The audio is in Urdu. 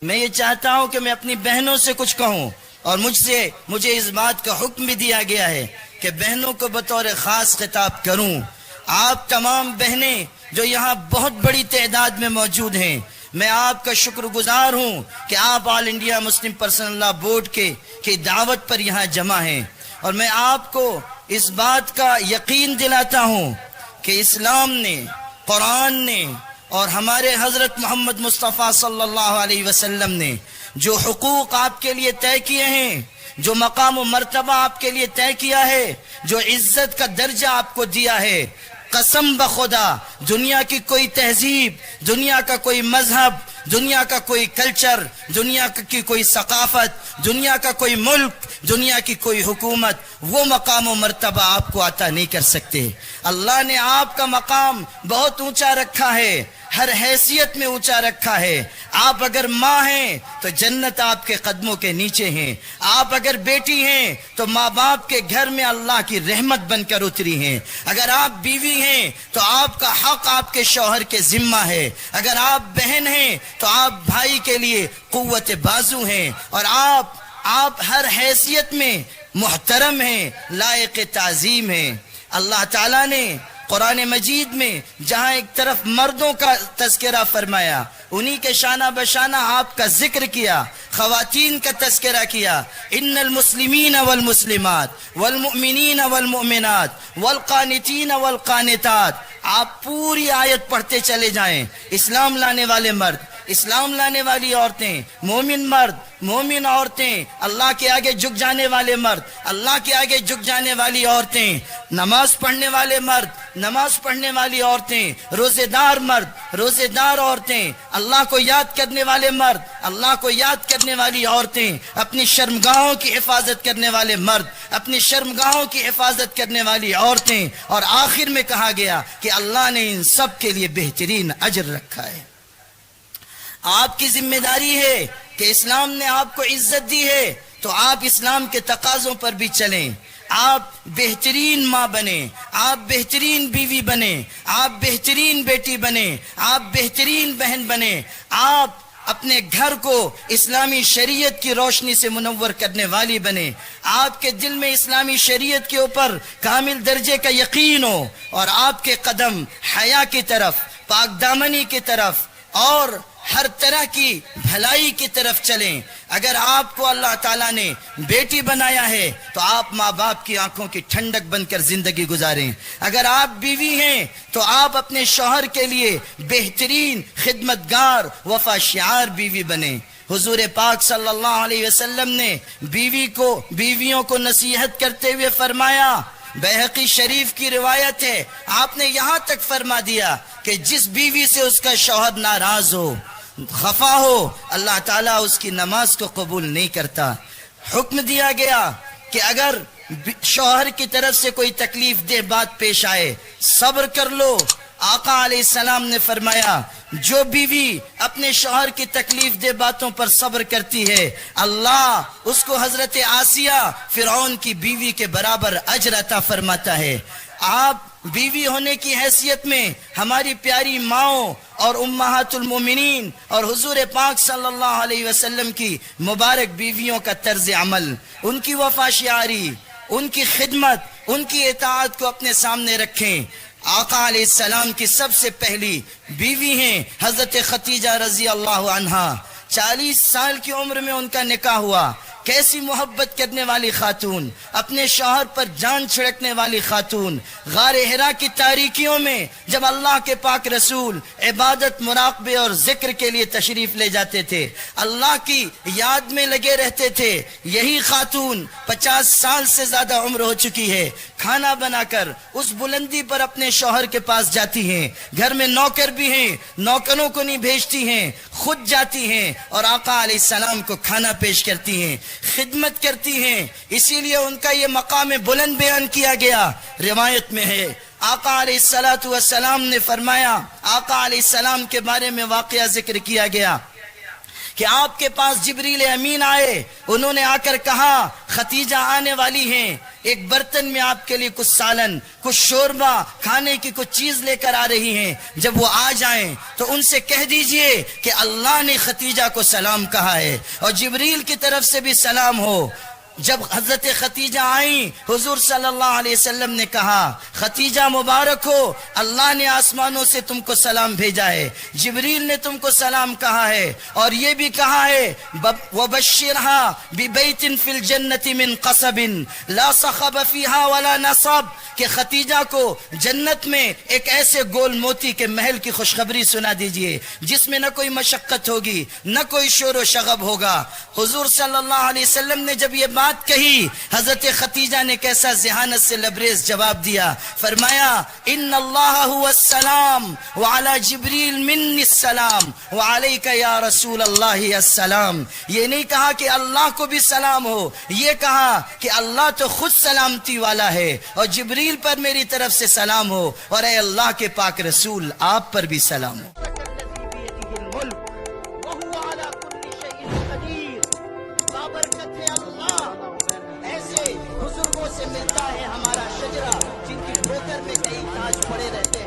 میں یہ چاہتا ہوں کہ میں اپنی بہنوں سے کچھ کہوں، اور مجھے اس بات کا حکم بھی دیا گیا ہے کہ بہنوں کو بطور خاص خطاب کروں۔ آپ تمام بہنیں جو یہاں بہت بڑی تعداد میں موجود ہیں، میں آپ کا شکر گزار ہوں کہ آپ all India Muslim personal law board کی دعوت پر یہاں جمع ہیں، اور میں آپ کو اس بات کا یقین دلاتا ہوں کہ اسلام نے، قرآن نے اور ہمارے حضرت محمد مصطفیٰ صلی اللہ علیہ وسلم نے جو حقوق آپ کے لیے طے کیے ہیں، جو مقام و مرتبہ آپ کے لیے طے کیا ہے، جو عزت کا درجہ آپ کو دیا ہے، قسم بخدا دنیا کی کوئی تہذیب، دنیا کا کوئی مذہب، دنیا کا کوئی کلچر، دنیا کی کوئی ثقافت، دنیا کا کوئی ملک، دنیا کی کوئی حکومت وہ مقام و مرتبہ آپ کو عطا نہیں کر سکتے۔ اللہ نے آپ کا مقام بہت اونچا رکھا ہے، ہر حیثیت میں اونچا رکھا ہے۔ آپ اگر ماں ہیں تو جنت آپ کے قدموں کے نیچے ہیں، آپ اگر بیٹی ہیں تو ماں باپ کے گھر میں اللہ کی رحمت بن کر اتری ہیں، اگر آپ بیوی ہیں تو آپ کا حق آپ کے شوہر کے ذمہ ہے، اگر آپ بہن ہیں تو آپ بھائی کے لیے قوت بازو ہیں، اور آپ ہر حیثیت میں محترم ہیں، لائق تعظیم ہیں۔ اللہ تعالیٰ نے قرآن مجید میں جہاں ایک طرف مردوں کا تذکرہ فرمایا، انہی کے شانہ بشانہ آپ کا ذکر کیا، خواتین کا تذکرہ کیا۔ ان المسلمین والمسلمات والمؤمنین والمؤمنات والقانتین والقانتات، آپ پوری آیت پڑھتے چلے جائیں۔ اسلام لانے والے مرد، اسلام لانے والی عورتیں، مومن مرد، مومن عورتیں، اللہ کے آگے جھک جانے والے مرد، اللہ کے آگے جھک جانے والی عورتیں، نماز پڑھنے والے مرد، نماز پڑھنے والی عورتیں، روزے دار مرد، روزے دار عورتیں، اللہ کو یاد کرنے والے مرد، اللہ کو یاد کرنے والی عورتیں، اپنی شرمگاہوں کی حفاظت کرنے والے مرد، اپنی شرمگاہوں کی حفاظت کرنے والی عورتیں، اور آخر میں کہا گیا کہ اللہ نے ان سب کے لیے بہترین اجر رکھا ہے۔ آپ کی ذمہ داری ہے کہ اسلام نے آپ کو عزت دی ہے تو آپ اسلام کے تقاضوں پر بھی چلیں، آپ بہترین ماں بنیں، آپ بہترین بیوی بنیں، آپ بہترین بیٹی بنیں، آپ بہترین بہن بنیں، آپ اپنے گھر کو اسلامی شریعت کی روشنی سے منور کرنے والی بنیں، آپ کے دل میں اسلامی شریعت کے اوپر کامل درجے کا یقین ہو، اور آپ کے قدم حیا کی طرف، پاک دامنی کی طرف اور ہر طرح کی بھلائی کی طرف چلیں۔ اگر آپ کو اللہ تعالیٰ نے بیٹی بنایا ہے تو آپ ماں باپ کی آنکھوں کی ٹھنڈک بن کر زندگی گزاریں، اگر آپ بیوی ہیں تو آپ اپنے شوہر کے لیے بہترین خدمتگار وفا شعار بیوی بنیں۔ حضور پاک صلی اللہ علیہ وسلم نے بیویوں کو نصیحت کرتے ہوئے فرمایا، بیہقی شریف کی روایت ہے، آپ نے یہاں تک فرما دیا کہ جس بیوی سے اس کا شوہر ناراض ہو، خفا ہو، اللہ تعالیٰ اس کی نماز کو قبول نہیں کرتا۔ حکم دیا گیا کہ اگر شوہر کی طرف سے کوئی تکلیف دہ بات پیش آئے، صبر کر لو۔ آقا علیہ السلام نے فرمایا، جو بیوی اپنے شوہر کی تکلیف دہ باتوں پر صبر کرتی ہے، اللہ اس کو حضرت آسیہ فرعون کی بیوی کے برابر اجر عطا فرماتا ہے۔ آپ بیوی ہونے کی حیثیت میں ہماری پیاری ماؤں اور امہات المومنین اور حضور پاک صلی اللہ علیہ وسلم کی مبارک بیویوں کا طرز عمل، ان کی وفا شعاری، ان کی خدمت، ان کی اطاعت کو اپنے سامنے رکھیں۔ آقا علیہ السلام کی سب سے پہلی بیوی ہیں حضرت خدیجہ رضی اللہ عنہا، 40 سال کی عمر میں ان کا نکاح ہوا۔ کیسی محبت کرنے والی خاتون، اپنے شوہر پر جان چھڑکنے والی خاتون، غار حرا کی تاریکیوں میں جب اللہ کے پاک رسول عبادت، مراقبے اور ذکر کے لیے تشریف لے جاتے تھے، اللہ کی یاد میں لگے رہتے تھے، یہی خاتون 50 سال سے زیادہ عمر ہو چکی ہے، کھانا بنا کر اس بلندی پر اپنے شوہر کے پاس جاتی ہیں، گھر میں نوکر بھی ہیں، نوکروں کو نہیں بھیجتی ہیں، خود جاتی ہیں اور آقا علیہ السلام کو کھانا پیش کرتی ہیں، خدمت کرتی ہیں، اسی لیے ان کا یہ مقام بلند بیان کیا گیا۔ روایت میں ہے آقا علیہ السلام نے فرمایا، آقا علیہ السلام کے بارے میں واقعہ ذکر کیا گیا کہ آپ کے پاس جبریل امین آئے، انہوں نے آ کر کہا خدیجہ آنے والی ہیں۔ ایک برتن میں آپ کے لیے کچھ سالن، کچھ شوربہ، کھانے کی کچھ چیز لے کر آ رہی ہیں، جب وہ آ جائیں تو ان سے کہہ دیجئے کہ اللہ نے ختیجہ کو سلام کہا ہے، اور جبریل کی طرف سے بھی سلام ہو۔ جب حضرت ختیجہ آئیں، حضور صلی اللہ علیہ وسلم نے کہا ختیجہ مبارک ہو، اللہ نے آسمانوں سے تم کو سلام بھیجا ہے، جبریل نے تم کو سلام کہا ہے، اور یہ بھی کہا ہے وَبَشِّرْهَا بِبَيْتٍ فِي الْجَنَّةِ مِنْ قَصَبٍ لَا صَخَبَ فِيهَا وَلَا نَصَبٍ، کہ ختیجہ کو جنت میں ایک ایسے گول موتی کے محل کی خوشخبری سنا دیجئے جس میں نہ کوئی مشقت ہوگی، نہ کوئی شور و شغب ہوگا۔ حضور صلی اللہ علیہ وسلم نے جب یہ بات کہی، حضرت ختیجہ نے کیسا ذہانت سے لبریز جواب دیا، فرمایا ان اللہ هو السلام وعلی جبریل منی السلام وعلیک یا رسول اللہ السلام۔ یہ نہیں کہا کہ اللہ کو بھی سلام ہو، یہ کہا کہ اللہ تو خود سلامتی والا ہے اور جبریل پر میری طرف سے سلام ہو، اور اے اللہ کے پاک رسول آپ پر بھی سلام ہو۔ بزرگوں سے ملتا ہے ہمارا شجرہ، جن کی ٹھوکر میں کئی تاج پڑے رہتے